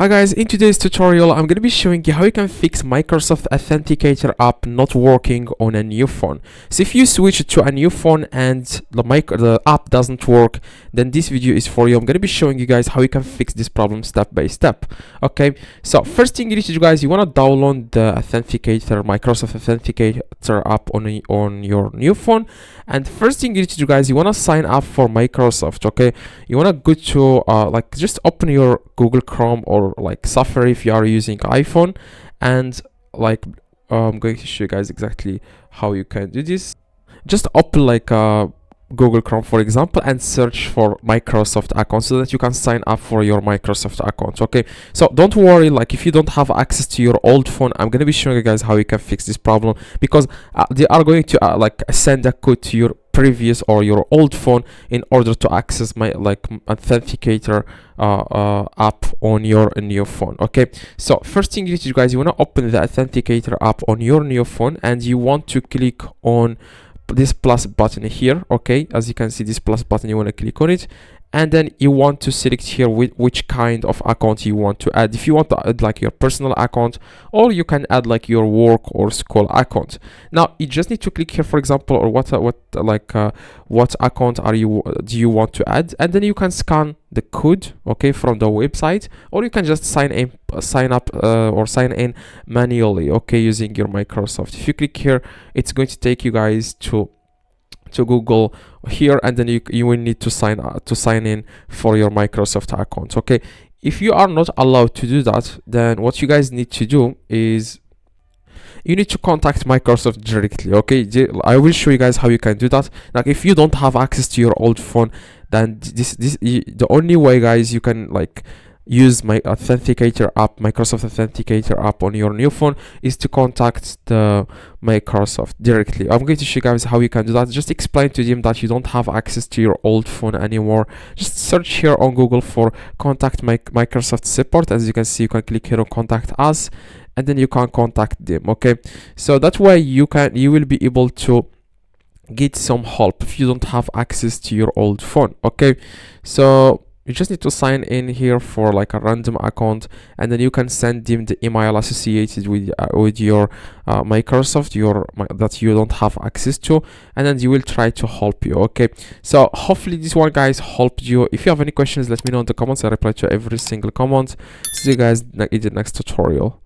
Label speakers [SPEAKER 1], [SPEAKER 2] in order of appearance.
[SPEAKER 1] Hi guys, in today's tutorial I'm going to be showing you how you can fix Microsoft Authenticator app not working on a new phone. So if you switch to a new phone and the app doesn't work, then this video is for you. I'm going to be showing you guys how you can fix this problem step by step. Okay, so first thing you need to do, guys, you want to download the Authenticator, Microsoft Authenticator app on your new phone. And first thing you need to do, guys, you want to sign up for Microsoft. Okay, you want to go to just open your Google Chrome or like Safari if you are using iPhone, and I'm going to show you guys exactly how you can do this. Just open Google Chrome, for example, and search for Microsoft account so that you can sign up for your Microsoft account. Okay, so don't worry, like if you don't have access to your old phone, I'm going to be showing you guys how you can fix this problem, because they are going to send a code to your previous or your old phone in order to access my Authenticator app on your new phone. Okay, so first thing you need to do, guys, you want to open the Authenticator app on your new phone, and you want to click on this plus button here. Okay, as you can see, this plus button, you want to click on it, and then you want to select here which kind of account you want to add. If you want to add like your personal account, or you can add like your work or school account. Now you just need to click here, for example, or what account do you want to add, and then you can scan the code, okay, from the website, or you can just sign in manually, okay, using your Microsoft. If you click here, it's going to take you guys to Google here, and then you will need to sign in for your Microsoft account. Okay, if you are not allowed to do that, then what you guys need to do is you need to contact Microsoft directly. Okay, I will show you guys how you can do that. Like if you don't have access to your old phone, then the only way, guys, you can use my Authenticator app, Microsoft Authenticator app on your new phone, is to contact the Microsoft directly. I'm going to show you guys how you can do that. Just explain to them that you don't have access to your old phone anymore. Just search here on Google for contact Microsoft support. As you can see, you can click here on contact us, and then you can contact them. Okay, so that way you will be able to get some help if you don't have access to your old phone. Okay, so you just need to sign in here for like a random account, and then you can send them the email associated with your Microsoft that you don't have access to, and then you will try to help you. Okay, so hopefully this one, guys, helped you. If you have any questions, let me know in the comments. I reply to every single comment. See you guys in the next tutorial.